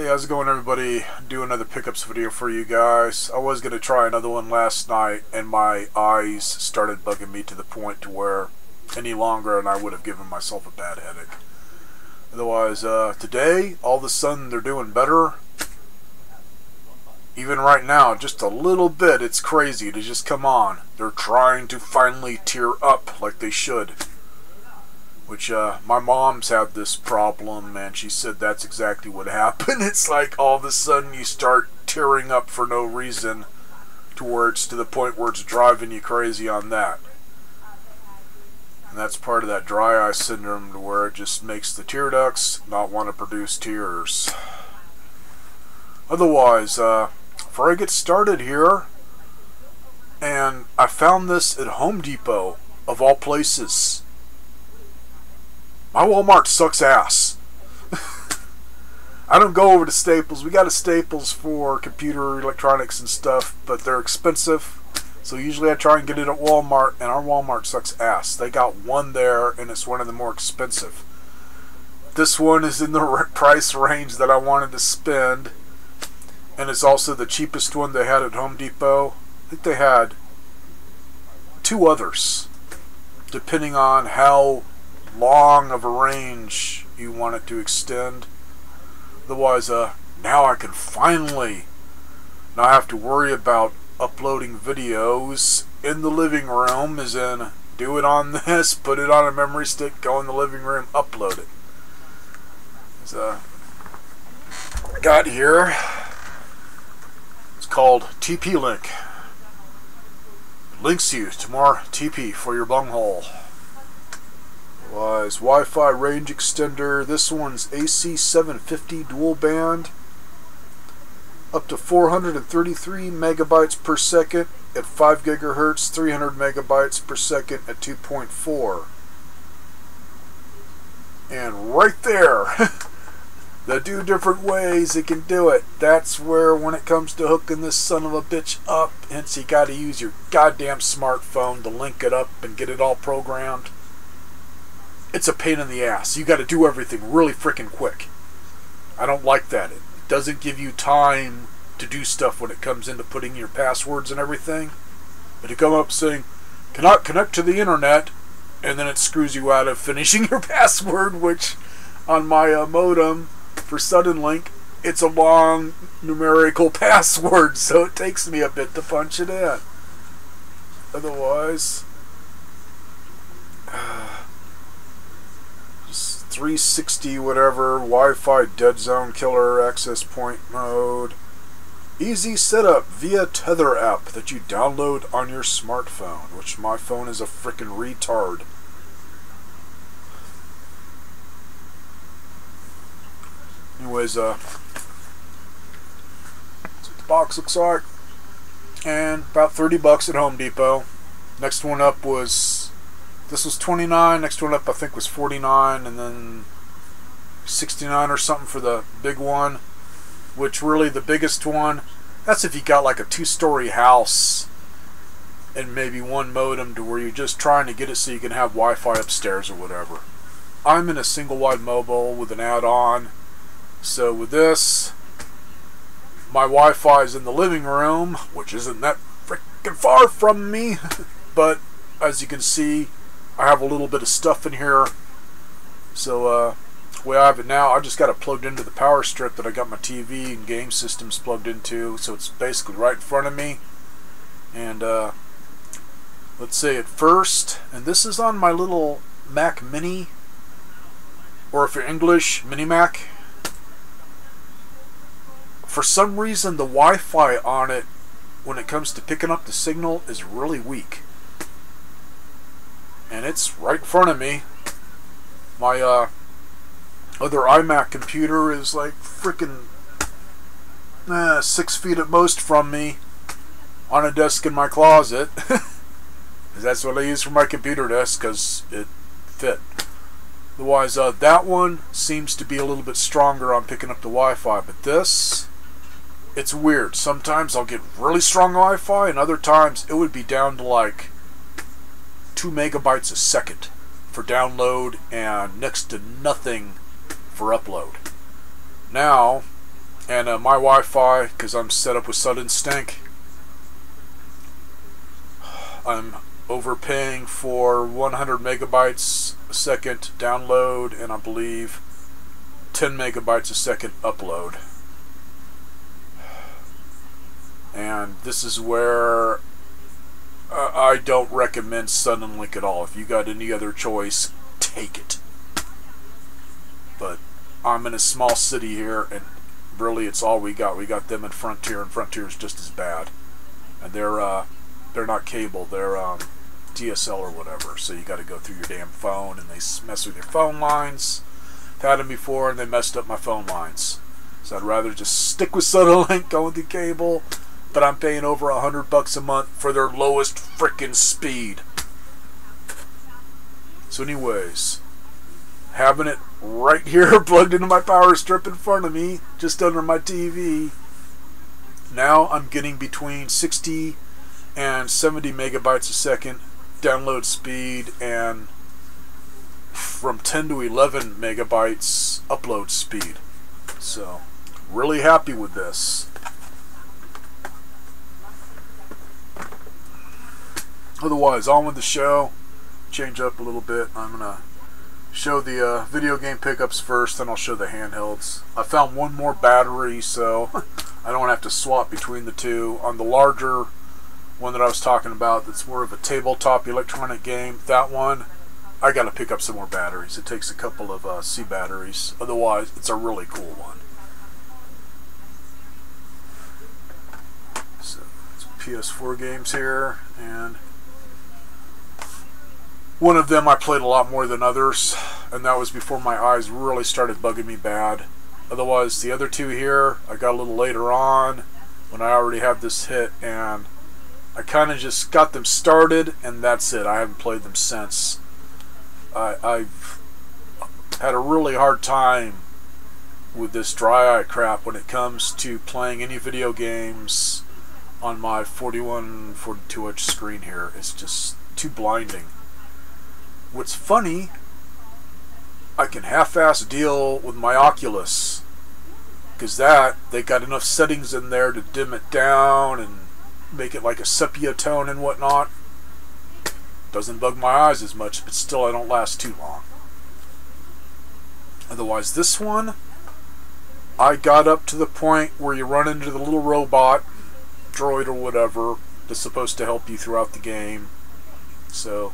Hey, how's it going, everybody? Do another pickups video for you guys. I was going to try another one last night, and my eyes started bugging me to the point to where any longer and I would have given myself a bad headache. Otherwise, today, all of a sudden, they're doing better. Even right now, just a little bit, it's crazy to just come on. They're trying to finally tear up like they should. Which, my mom's had this problem, and she said that's exactly what happened. It's like all of a sudden you start tearing up for no reason, to where it's to the point where it's driving you crazy on that. And that's part of that dry eye syndrome, to where it just makes the tear ducts not want to produce tears. Otherwise, before I get started here, and I found this at Home Depot, of all places. My Walmart sucks ass. I don't go over to Staples. We got a Staples for computer electronics and stuff, but they're expensive. So usually I try and get it at Walmart, and our Walmart sucks ass. They got one there, and it's one of the more expensive. This one is in the price range that I wanted to spend, and it's also the cheapest one they had at Home Depot. I think they had two others, depending on how long of a range you want it to extend. Otherwise, now I can finally not have to worry about uploading videos in the living room, as in do it on this, put it on a memory stick, go in the living room, upload it. So, I got here, it's called TP Link. It links you to more TP for your bunghole. Was Wi-Fi range extender. This one's AC 750 dual band, up to 433 megabytes per second at 5 gigahertz, 300 megabytes per second at 2.4. And right there, the two different ways it can do it. That's where, when it comes to hooking this son of a bitch up, hence you got to use your goddamn smartphone to link it up and get it all programmed. It's a pain in the ass. You got to do everything really freaking quick. I don't like that. It doesn't give you time to do stuff when it comes into putting your passwords and everything. But to come up saying, cannot connect to the internet, and then it screws you out of finishing your password, which on my modem for Suddenlink, it's a long numerical password, so it takes me a bit to punch it in. Otherwise, 360 whatever, Wi-Fi dead zone killer, access point mode, easy setup via Tether app that you download on your smartphone, which my phone is a frickin' retard. Anyways, that's what the box looks like, and about 30 bucks at Home Depot. Next one up was, this was 29, next one up I think was 49, and then 69 or something for the big one, which really the biggest one, that's if you got like a 2-story house and maybe one modem, to where you're just trying to get it so you can have Wi-Fi upstairs or whatever. I'm in a single wide mobile with an add-on, so with this, my Wi-Fi is in the living room, which isn't that freaking far from me, but as you can see, I have a little bit of stuff in here. So the way I have it now, I just got it plugged into the power strip that I got my TV and game systems plugged into, so it's basically right in front of me. And let's say at first, and this is on my little Mac Mini, or if you're English, Mini Mac. For some reason, the Wi-Fi on it, when it comes to picking up the signal, is really weak. And it's right in front of me. My other iMac computer is like freaking 6 feet at most from me, on a desk in my closet. That's what I use for my computer desk, because it fit. Otherwise, that one seems to be a little bit stronger on picking up the Wi-Fi, but this, it's weird. Sometimes I'll get really strong Wi-Fi, and other times it would be down to like 2 megabytes a second for download and next to nothing for upload. Now, And my Wi-Fi, because I'm set up with Sudden Stink, I'm overpaying for 100 megabytes a second download, and I believe 10 megabytes a second upload. And this is where I don't recommend Suddenlink at all. If you got any other choice, take it. But I'm in a small city here, and really it's all we got. We got them in Frontier, and Frontier is just as bad. And they're not cable, they're DSL or whatever. So you got to go through your damn phone, and they mess with your phone lines. I've had them before, and they messed up my phone lines. So I'd rather just stick with Suddenlink, going through cable. But I'm paying over $100 a month for their lowest frickin' speed. So anyways, having it right here plugged into my power strip in front of me, just under my TV. Now I'm getting between 60 and 70 megabytes a second download speed, and from 10 to 11 megabytes upload speed. So really happy with this. Otherwise, on with the show. Change up a little bit. I'm going to show the video game pickups first, then I'll show the handhelds. I found one more battery, so I don't have to swap between the two. On the larger one that I was talking about, that's more of a tabletop electronic game, that one, I got to pick up some more batteries. It takes a couple of C batteries. Otherwise, it's a really cool one. So, it's PS4 games here, and one of them I played a lot more than others, and that was before my eyes really started bugging me bad. Otherwise, the other two here, I got a little later on when I already had this hit, and I kind of just got them started, and that's it. I haven't played them since. I've had a really hard time with this dry eye crap when it comes to playing any video games on my 42 inch screen here. It's just too blinding. What's funny, I can half-ass deal with my Oculus, because they got enough settings in there to dim it down and make it like a sepia tone and whatnot. Doesn't bug my eyes as much, but still I don't last too long. Otherwise, this one, I got up to the point where you run into the little robot, droid or whatever, that's supposed to help you throughout the game. So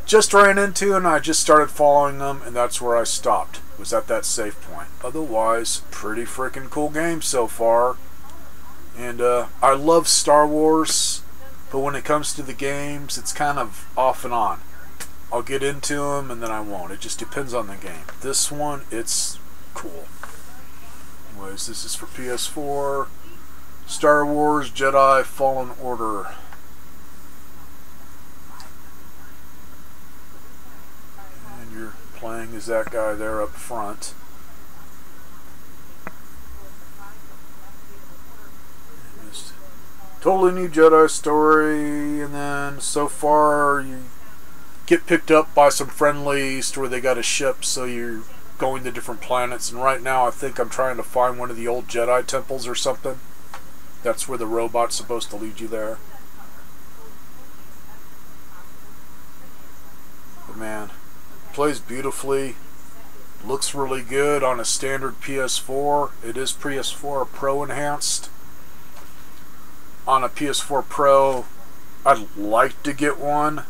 just ran into, and I just started following them, and that's where I stopped. Was at that save point. Otherwise, pretty freaking cool game so far. And I love Star Wars, but when it comes to the games, it's kind of off and on. I'll get into them, and then I won't. It just depends on the game. This one, it's cool. Anyways, this is for PS4. Star Wars Jedi Fallen Order. Playing as that guy there up front. Just totally new Jedi story, and then so far you get picked up by some friendlies to where they got a ship, so you're going to different planets, and right now I think I'm trying to find one of the old Jedi temples or something. That's where the robot's supposed to lead you there. But man, plays beautifully, looks really good on a standard PS4. It is PS4 Pro enhanced. On a PS4 Pro, I'd like to get one,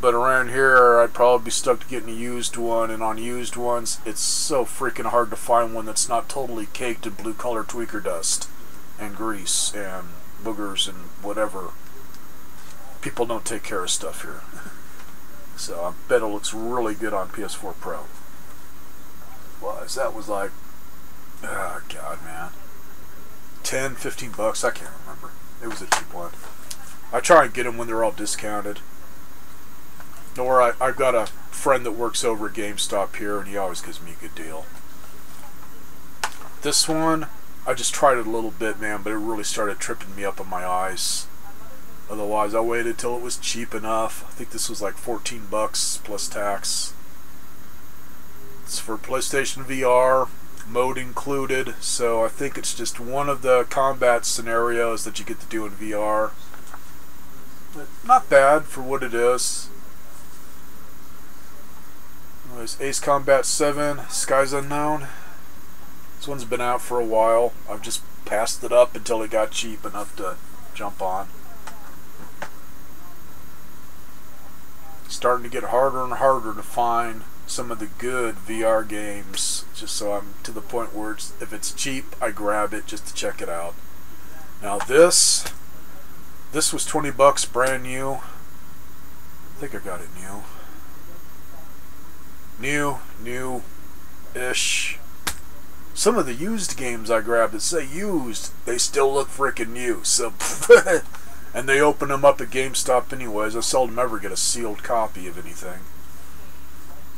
but around here I'd probably be stuck to getting a used one, and on used ones it's so freaking hard to find one that's not totally caked in blue collar tweaker dust and grease and boogers and whatever. People don't take care of stuff here. So I bet it looks really good on PS4 Pro. That was like, oh God, man, 10, 15 bucks, I can't remember. It was a cheap one. I try and get them when they're all discounted. Or I've got a friend that works over at GameStop here, and he always gives me a good deal. This one, I just tried it a little bit, man, but it really started tripping me up on my eyes. Otherwise, I waited till it was cheap enough. I think this was like 14 bucks plus tax. It's for PlayStation VR. mode included, so I think it's just one of the combat scenarios that you get to do in VR. But not bad for what it is. Anyways, Ace Combat 7, Skies Unknown. This one's been out for a while. I've just passed it up until it got cheap enough to jump on. It's starting to get harder and harder to find some of the good VR games, just so I'm to the point where if it's cheap, I grab it just to check it out. Now this was 20 bucks brand new. I think I got it new-ish. Some of the used games I grabbed that say used, they still look freaking new. So, and they open them up at GameStop anyways. I seldom ever get a sealed copy of anything.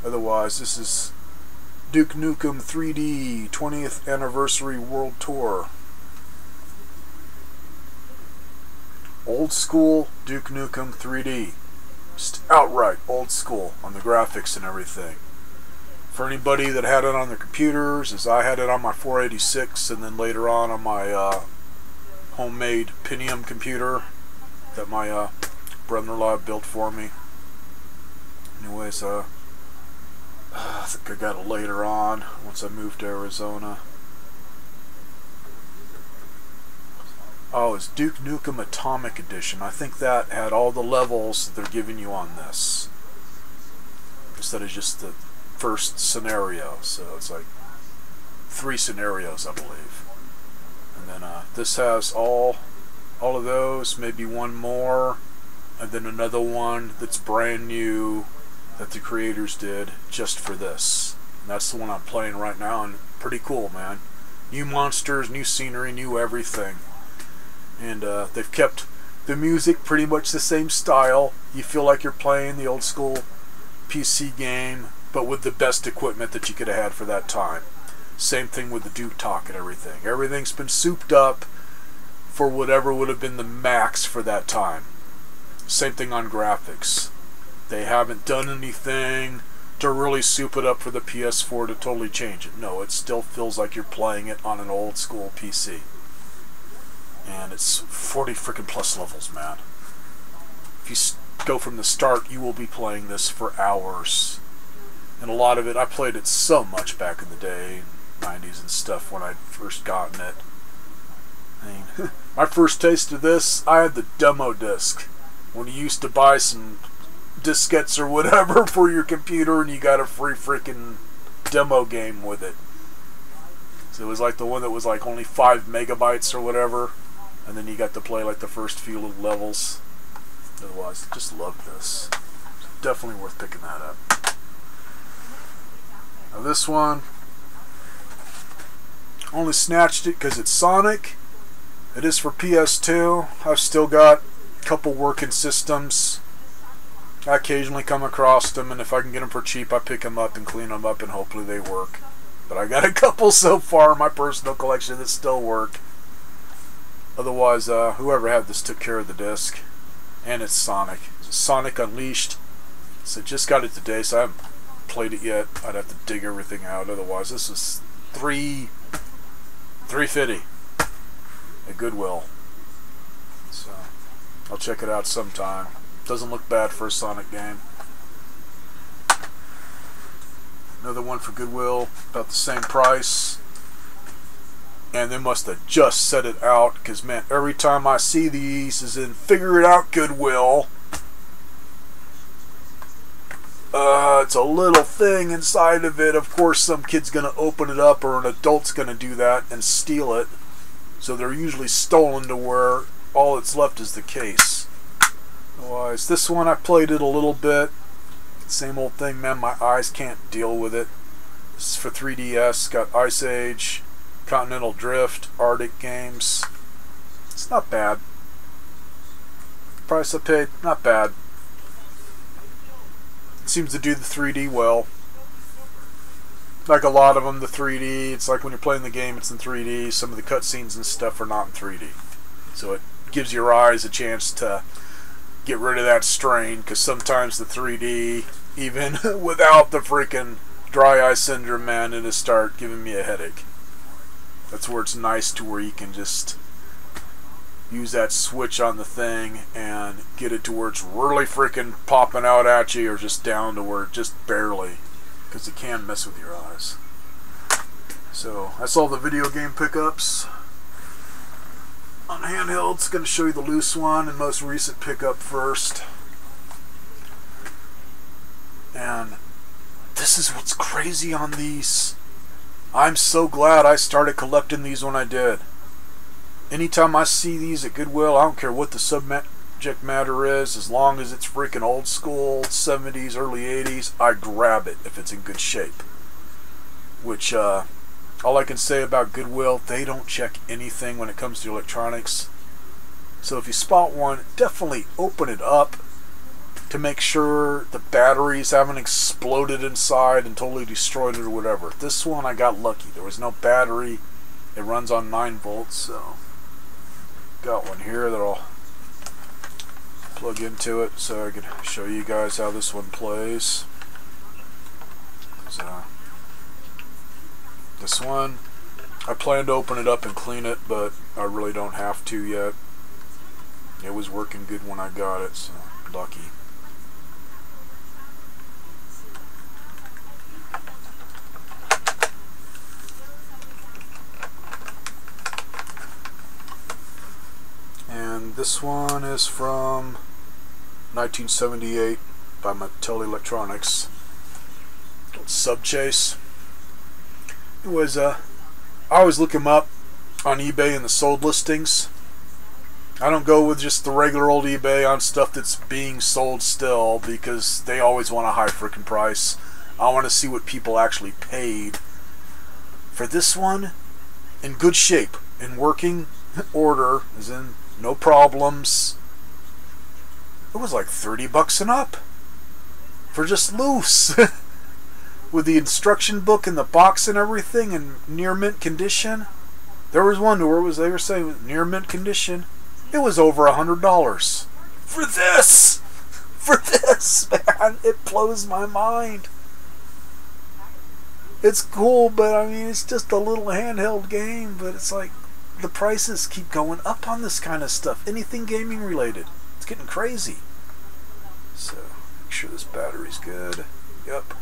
Otherwise, this is Duke Nukem 3D 20th Anniversary World Tour. Old school Duke Nukem 3D. Just outright old school on the graphics and everything. For anybody that had it on their computers, as I had it on my 486 and then later on my homemade Pentium computer that my brother-in-law built for me. Anyways, I think I got it later on once I moved to Arizona. Oh, it's Duke Nukem Atomic Edition. I think that had all the levels that they're giving you on this, instead of just the first scenario. So it's like 3 scenarios, I believe. And then this has all of those, maybe one more, and then another one that's brand new that the creators did just for this. And that's the one I'm playing right now, and pretty cool, man. New monsters, new scenery, new everything. And they've kept the music pretty much the same style. You feel like you're playing the old school PC game, but with the best equipment that you could have had for that time. Same thing with the Duke Talk and everything. Everything's been souped up for whatever would have been the max for that time. Same thing on graphics. They haven't done anything to really soup it up for the PS4 to totally change it. No, it still feels like you're playing it on an old school PC. And it's 40 freaking plus levels, man. If you go from the start, you will be playing this for hours. And a lot of it, I played it so much back in the day, 90s and stuff, when I'd first gotten it. I mean, my first taste of this, I had the demo disc. When you used to buy some diskettes or whatever for your computer and you got a free freaking demo game with it. So it was like the one that was like only 5 megabytes or whatever, and then you got to play like the first few little levels. Otherwise, just love this. Definitely worth picking that up. Now this one, only snatched it because it's Sonic. It is for PS2. I've still got a couple working systems. I occasionally come across them, and if I can get them for cheap, I pick them up and clean them up, and hopefully they work. But I got a couple so far in my personal collection that still work. Otherwise, whoever had this took care of the disc. And it's Sonic. It's Sonic Unleashed. So just got it today, so I haven't played it yet. I'd have to dig everything out. Otherwise, this is $3.50 at Goodwill. So I'll check it out sometime. Doesn't look bad for a Sonic game. Another one for Goodwill, about the same price. And they must have just set it out, because man, every time I see these is in Figure It Out Goodwill. It's a little thing inside of it. Of course, some kid's going to open it up, or an adult's going to do that and steal it. So they're usually stolen to where all that's left is the case. Otherwise, this one I played it a little bit. Same old thing, man. My eyes can't deal with it. This is for 3DS. Got Ice Age, Continental Drift, Arctic games. It's not bad. Price I paid, not bad. It seems to do the 3D well. Like a lot of them, the 3D, it's like when you're playing the game, it's in 3D. Some of the cutscenes and stuff are not in 3D. So it gives your eyes a chance to get rid of that strain, because sometimes the 3D, even without the freaking dry eye syndrome, man, it'll start giving me a headache. That's where it's nice to where you can just use that switch on the thing and get it to where it's really freaking popping out at you, or just down to where it just barely, because it can mess with your eyes. So that's all the video game pickups. On handhelds, going to show you the loose one and most recent pickup first. And this is what's crazy on these. I'm so glad I started collecting these when I did. Anytime I see these at Goodwill, I don't care what the subject matter is, as long as it's freaking old school, 70s, early 80s, I grab it if it's in good shape. Which, all I can say about Goodwill, they don't check anything when it comes to electronics. So if you spot one, definitely open it up to make sure the batteries haven't exploded inside and totally destroyed it or whatever. This one I got lucky. There was no battery. It runs on 9 volts, so got one here that I'll plug into it so I can show you guys how this one plays. This one, I plan to open it up and clean it, but I really don't have to yet. It was working good when I got it, so lucky. And this one is from 1978 by Mattel Electronics. Subchase. It was, I always look them up on eBay in the sold listings. I don't go with just the regular old eBay on stuff that's being sold still, because they always want a high freaking price. I want to see what people actually paid for this one. In good shape, in working order, as in no problems. It was like $30 and up for just loose. With the instruction book and the box and everything in near mint condition. There was one where they were saying near mint condition. It was over $100 for this. For this, man, it blows my mind. It's cool, but I mean, it's just a little handheld game. But it's like the prices keep going up on this kind of stuff. Anything gaming related, it's getting crazy. So make sure this battery's good. Yep.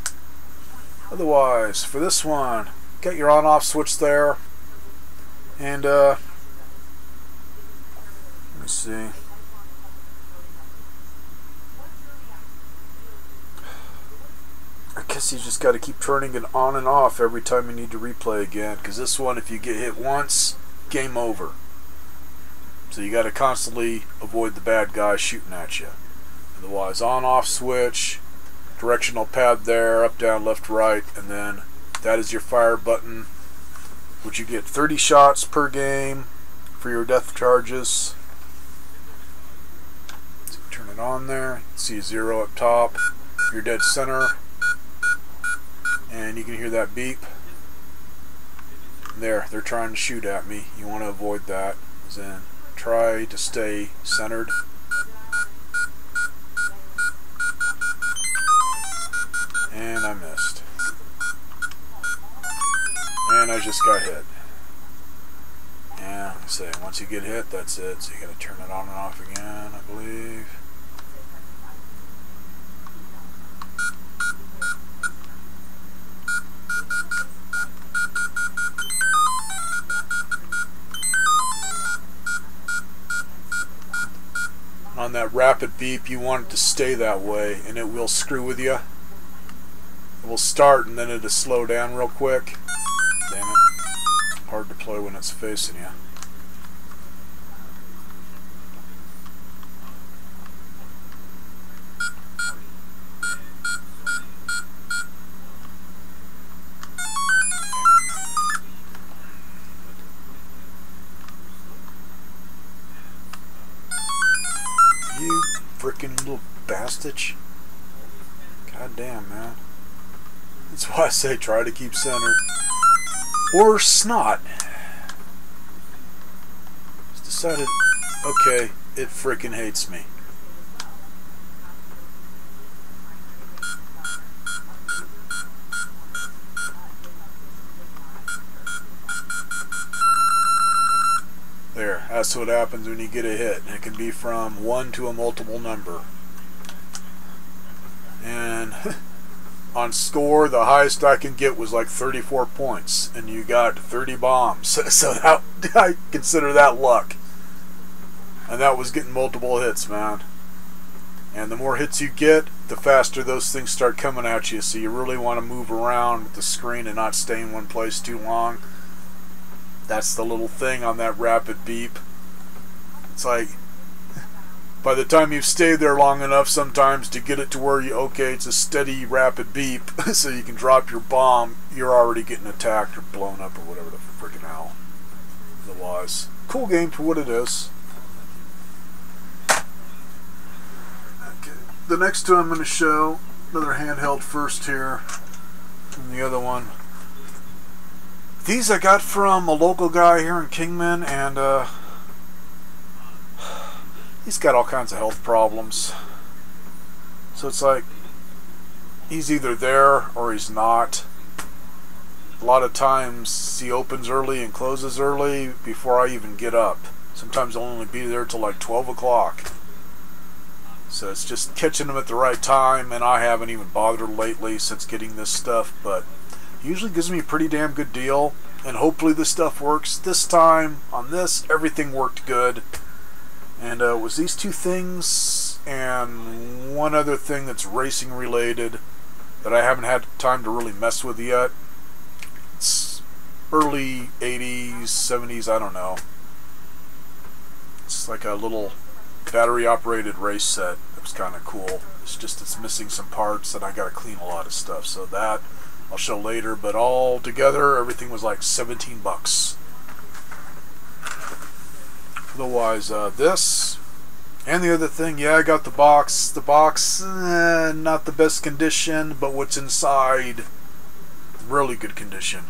Otherwise, for this one, get your on-off switch there, and let me see. I guess you just got to keep turning it on and off every time you need to replay again, because this one, if you get hit once, game over. So you got to constantly avoid the bad guy shooting at you. Otherwise, on-off switch. Directional pad there, up, down, left, right, and then that is your fire button, which you get 30 shots per game for your death charges. So turn it on there, you can see 0 up top, your dead center, and you can hear that beep. There, they're trying to shoot at me. You want to avoid that. Then try to stay centered. And I missed. And I just got hit. And I say, once you get hit, that's it. So you gotta turn it on and off again, I believe. On that rapid beep, you want it to stay that way, and it will screw with you. It will start and then it'll slow down real quick. Damn it. Hard to play when it's facing you. You freaking little bastard. God damn, man. That's why I say try to keep centered. Or snot. Just decided, okay, it freaking hates me. That's what happens when you get a hit. And it can be from 1 to a multiple number. And on score, the highest I can get was like 34 points. And you got 30 bombs. So that, I consider that luck. And that was getting multiple hits, man. And the more hits you get, the faster those things start coming at you. So you really want to move around with the screen and not stay in one place too long. That's the little thing on that rapid beep. It's like, by the time you've stayed there long enough sometimes to get it to where you, okay, it's a steady rapid beep, so you can drop your bomb, you're already getting attacked or blown up or whatever the freaking hell it was. Cool game for what it is. Okay. The next two I'm going to show, another handheld first here, and the other one. These I got from a local guy here in Kingman, and he's got all kinds of health problems. So it's like, he's either there or he's not. A lot of times he opens early and closes early before I even get up. Sometimes I'll only be there till like 12 o'clock. So it's just catching him at the right time, and I haven't even bothered lately since getting this stuff, but he usually gives me a pretty damn good deal, and hopefully this stuff works. This time, on this, everything worked good. And it was these two things and one other thing that's racing related that I haven't had time to really mess with yet. It's early 80s, 70s, I don't know. It's like a little battery operated race set. It was kind of cool. It's just it's missing some parts and I got to clean a lot of stuff. So that I'll show later, but all together everything was like 17 bucks. Otherwise, this and the other thing, yeah, I got the box. The box, not the best condition, but what's inside, really good condition.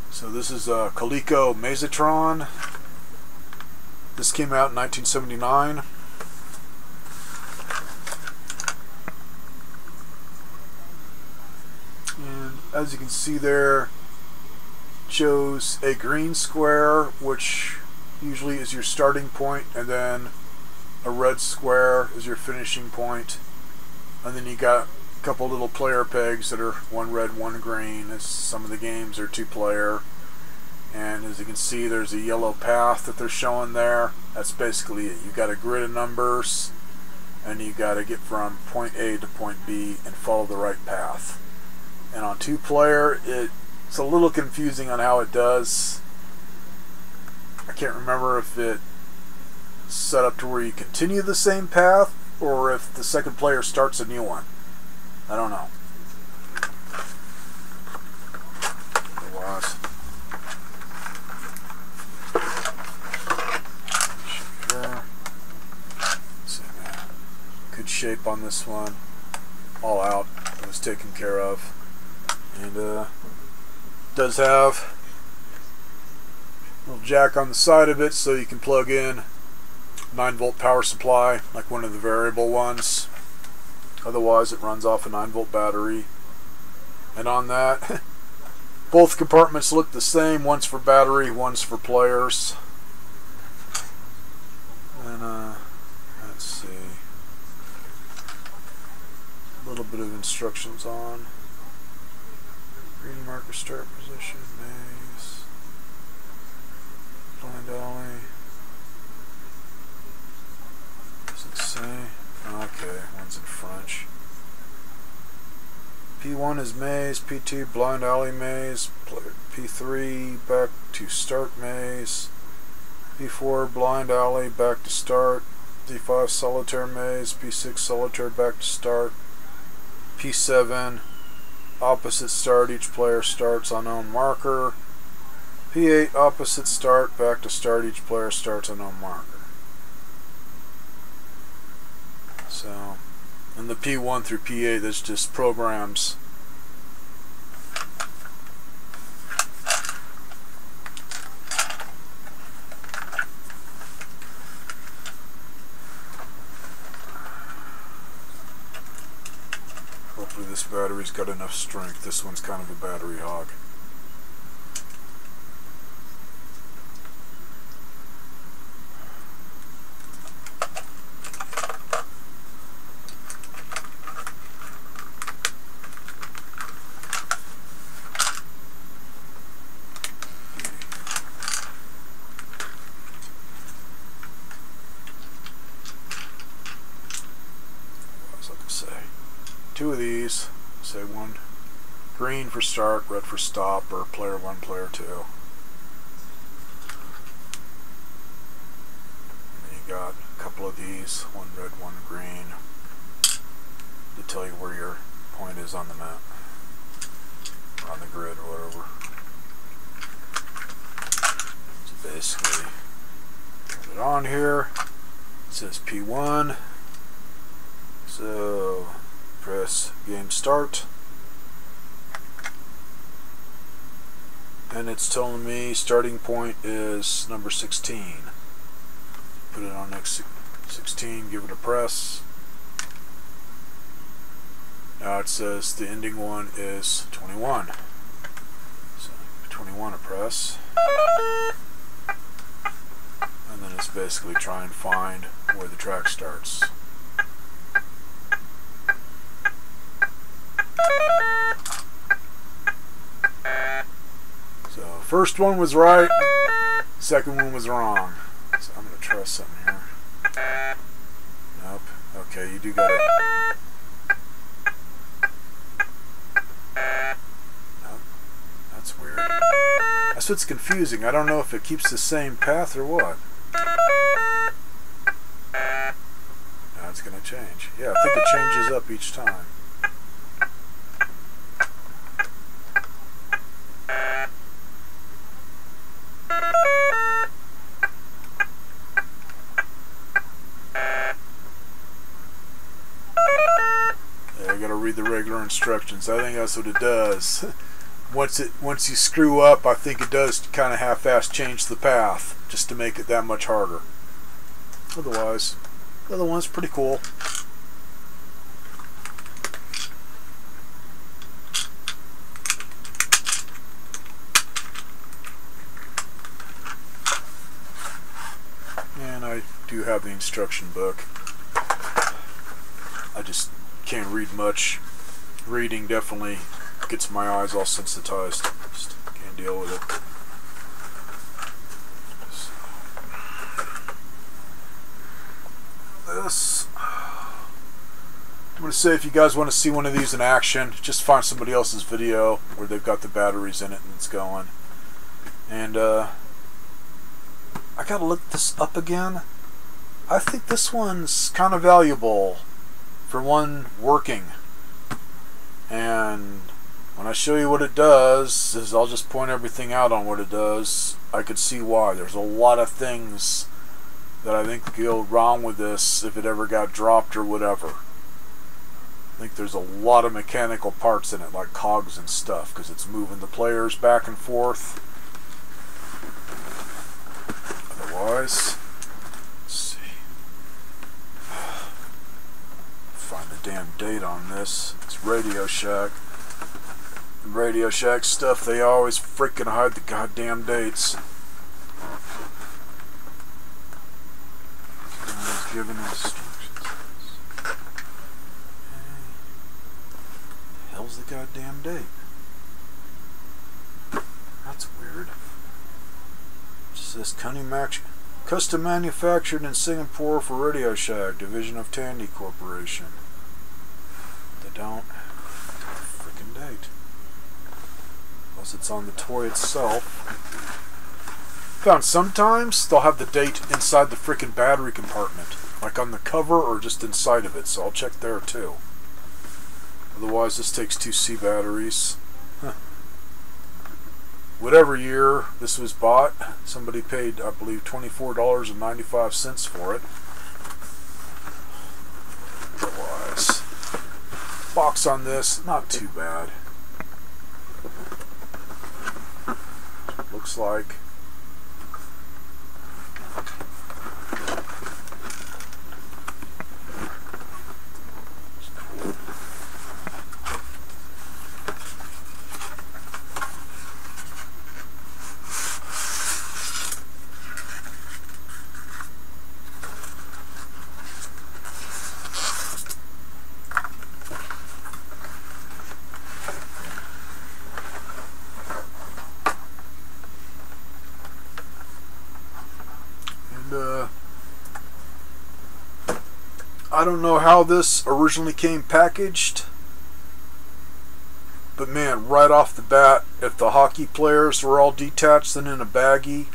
So this is a Coleco Amaze-A-Tron. This came out in 1979. And as you can see there, shows a green square, which usually is your starting point, and then a red square is your finishing point, and then you got a couple little player pegs that are one red, one green. As some of the games are 2-player, and as you can see there's a yellow path that they're showing there. That's basically it. You got a grid of numbers and you got to get from point A to point B and follow the right path. And on 2-player it's a little confusing on how it does. I can't remember if it's set up to where you continue the same path or if the second player starts a new one. I don't know. Otherwise, good shape on this one. All out. It was taken care of. And does have little jack on the side of it so you can plug in 9-volt power supply like one of the variable ones. Otherwise it runs off a 9-volt battery. And on that, both compartments look the same. One's for battery, one's for players. And let's see, a little bit of instructions on green marker start position, maze, blind alley. Does it say? Okay, one's in French. P1 is maze, P2 blind alley maze, P3 back to start maze, P4 blind alley back to start, P5 solitaire maze, P6 solitaire back to start, P7 opposite start, each player starts unknown marker, P8 opposite start, back to start, each player starts unknown marker. So, and the P1 through P8, that's just programs. Hopefully this battery's got enough strength. This one's kind of a battery hog. 2 of these. Say one green for start, red for stop, or player 1, player 2. And then you got a couple of these, one red, one green, to tell you where your point is on the map, or on the grid, or whatever. So basically, put it on here. It says P1. So press game start. And it's telling me starting point is number 16. Put it on next 16, give it a press. Now it says the ending one is 21. So 21 a press. And then it's basically try and find where the track starts. So first one was right, second one was wrong. So I'm going to try something here. Nope. Okay, you do got it. Nope. That's weird. That's what's confusing. I don't know if it keeps the same path or what. Now it's going to change. Yeah, I think it changes up each time. Read the regular instructions. I think that's what it does. Once you screw up, I think it does kind of half-ass change the path just to make it that much harder. Otherwise, the other one's pretty cool. And I do have the instruction book. I just can't read much. Reading definitely gets my eyes all sensitized. Just can't deal with it. This, I'm going to say, if you guys want to see one of these in action, just find somebody else's video where they've got the batteries in it and it's going. And I gotta look this up again. I think this one's kind of valuable for one working. And when I show you what it does, is I'll just point everything out on what it does. I could see why. There's a lot of things that I think could go wrong with this if it ever got dropped or whatever. I think there's a lot of mechanical parts in it, like cogs and stuff, because it's moving the players back and forth. Otherwise, let's see. Find the damn date on this. It's Radio Shack. The Radio Shack stuff, they always freaking hide the goddamn dates. He's giving instructions. Hell's the goddamn date? That's weird. It says custom manufactured in Singapore for Radio Shack, division of Tandy Corporation. They don't freaking date. Unless it's on the toy itself. Found sometimes they'll have the date inside the freaking battery compartment, like on the cover or just inside of it, so I'll check there too. Otherwise, this takes 2C batteries. Huh. Whatever year this was bought, somebody paid, I believe, $24.95 for it. Otherwise, box on this, not too bad. Looks like. I don't know how this originally came packaged. But man, right off the bat, if the hockey players were all detached and in a baggie,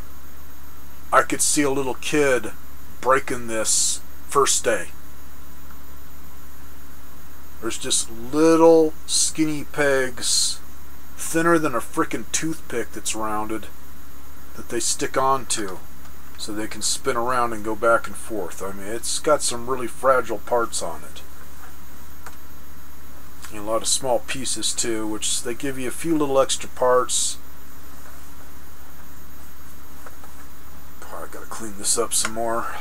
I could see a little kid breaking this first day. There's just little skinny pegs, thinner than a frickin' toothpick that's rounded, that they stick onto so they can spin around and go back and forth. I mean, it's got some really fragile parts on it. And a lot of small pieces too, which they give you a few little extra parts. Oh, I gotta clean this up some more.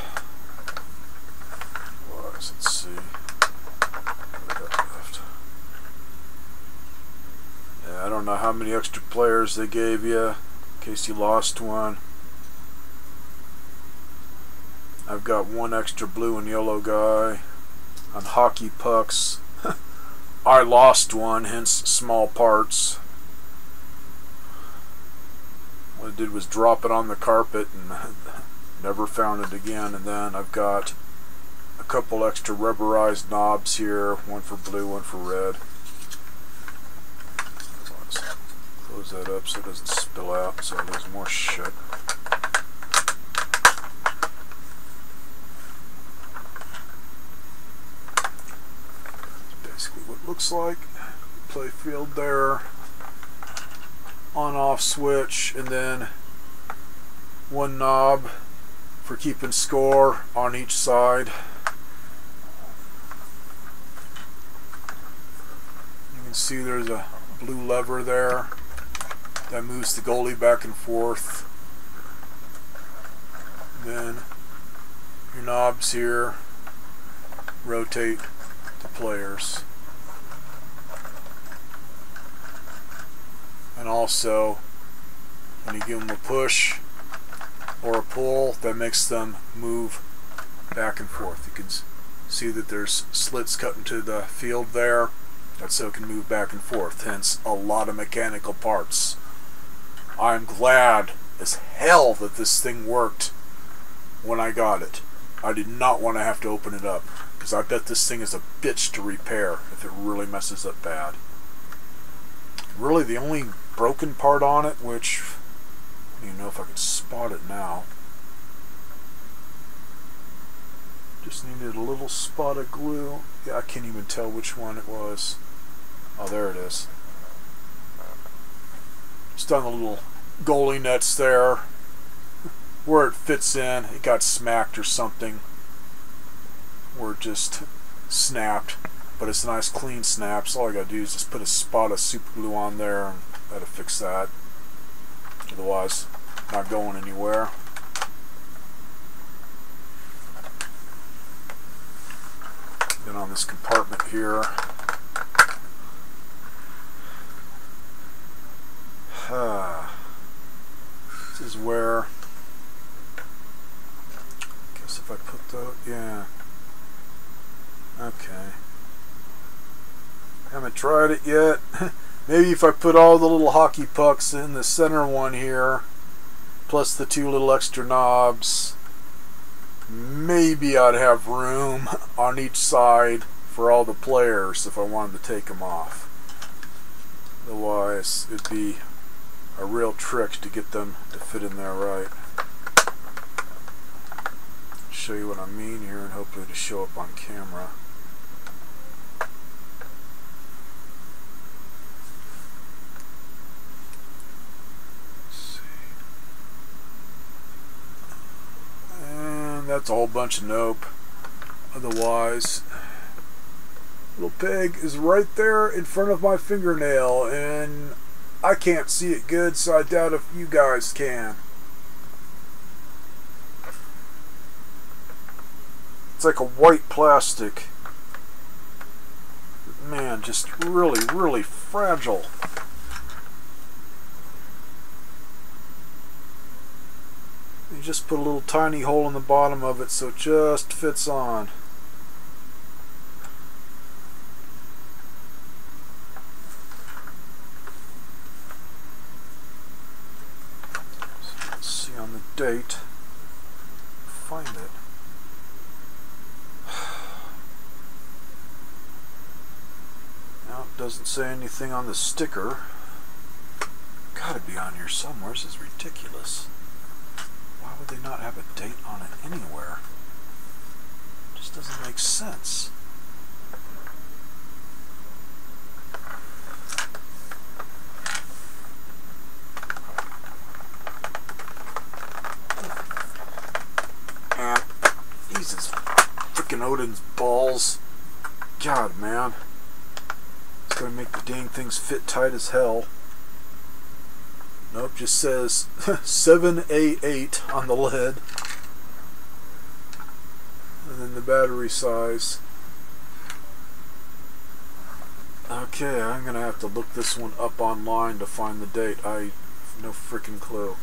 Let's see. What do I got left? Yeah, I don't know how many extra players they gave you in case you lost one. I've got one extra blue and yellow guy. On hockey pucks, I lost one, hence small parts. What I did was drop it on the carpet and never found it again. And then I've got a couple extra rubberized knobs here, one for blue, one for red. Let's close that up so it doesn't spill out, so there's more shit. Basically what it looks like. Play field there, on off switch, and then one knob for keeping score on each side. You can see there's a blue lever there that moves the goalie back and forth. And then your knobs here rotate the players. And also, when you give them a push or a pull, that makes them move back and forth. You can see that there's slits cut into the field there. That's so it can move back and forth. Hence, a lot of mechanical parts. I'm glad as hell that this thing worked when I got it. I did not want to have to open it up, because I bet this thing is a bitch to repair if it really messes up bad. Really, the only broken part on it, which I don't even know if I can spot it now. Just needed a little spot of glue. Yeah, I can't even tell which one it was. Oh, there it is. Just on the little goalie nuts there, where it fits in. It got smacked or something, or it just snapped. But it's a nice clean snap, so all I gotta do is just put a spot of super glue on there and that'll fix that. Otherwise, not going anywhere. Then on this compartment here, this is where, I guess if I put the, yeah, okay. Haven't tried it yet. Maybe if I put all the little hockey pucks in the center one here, plus the two little extra knobs, maybe I'd have room on each side for all the players if I wanted to take them off. Otherwise, it'd be a real trick to get them to fit in there right. Show you what I mean here and hopefully to show up on camera. That's a whole bunch of nope. Otherwise, little peg is right there in front of my fingernail, and I can't see it good, so I doubt if you guys can. It's like a white plastic. Man, just really, really fragile. You just put a little tiny hole in the bottom of it so it just fits on. So let's see on the date. Find it. No, it doesn't say anything on the sticker. Gotta be on here somewhere. This is ridiculous. Why would they not have a date on it anywhere? Just doesn't make sense. And Jesus freaking Odin's balls. God, man. It's gonna make the dang things fit tight as hell. Nope, just says 7A8 on the lid. And then the battery size. Okay, I'm gonna have to look this one up online to find the date. I have no freaking clue.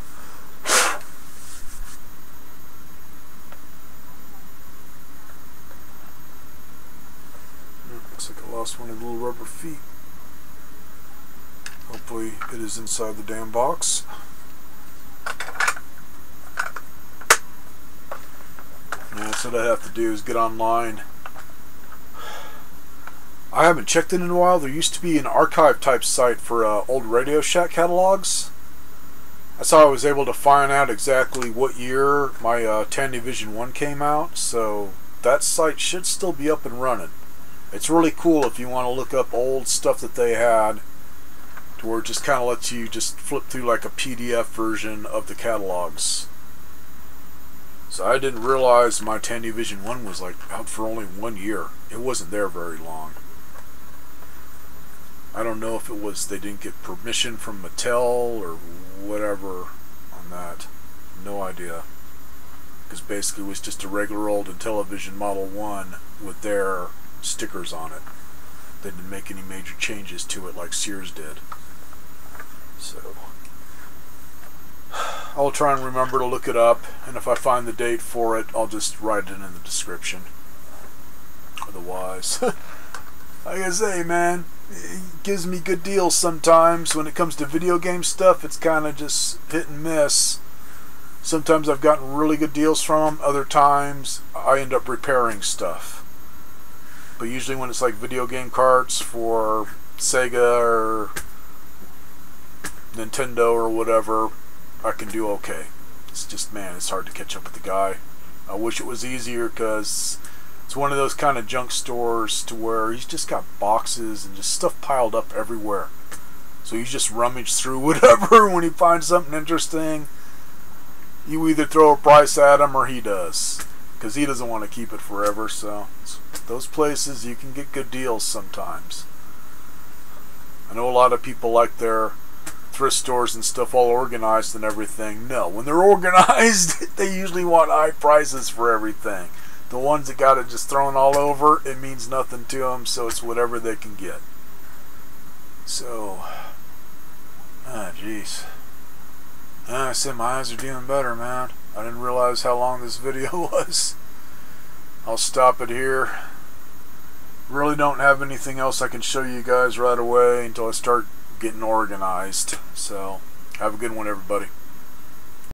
Looks like I lost one of the little rubber feet. Hopefully it is inside the damn box. Yeah, that's what I have to do, is get online. I haven't checked it in a while. There used to be an archive type site for old Radio Shack catalogs. That's how I was able to find out exactly what year my Tandy Vision 1 came out. So that site should still be up and running. It's really cool if you want to look up old stuff that they had, to where it just kind of lets you just flip through like a PDF version of the catalogs. So I didn't realize my Tandy Vision 1 was like out for only 1 year. It wasn't there very long. I don't know if it was they didn't get permission from Mattel or whatever on that. No idea. Because basically it was just a regular old Intellivision Model 1 with their stickers on it. They didn't make any major changes to it like Sears did. So I'll try and remember to look it up, and if I find the date for it, I'll just write it in the description. Otherwise, like I say, man, it gives me good deals sometimes. When it comes to video game stuff, it's kind of just hit and miss. Sometimes I've gotten really good deals from them. Other times I end up repairing stuff. But usually when it's like video game carts for Sega or Nintendo or whatever, I can do okay. It's just, man, it's hard to catch up with the guy. I wish it was easier, because it's one of those kind of junk stores to where he's just got boxes and just stuff piled up everywhere. So you just rummage through whatever. When he finds something interesting, you either throw a price at him or he does, because he doesn't want to keep it forever. So those places, you can get good deals sometimes. I know a lot of people like their thrift stores and stuff all organized and everything. No, when they're organized, they usually want high prices for everything. The ones that got it just thrown all over, it means nothing to them, so it's whatever they can get. So, jeez. I said my eyes are doing better, man. I didn't realize how long this video was. I'll stop it here. Really don't have anything else I can show you guys right away until I start getting organized. So, have a good one, everybody.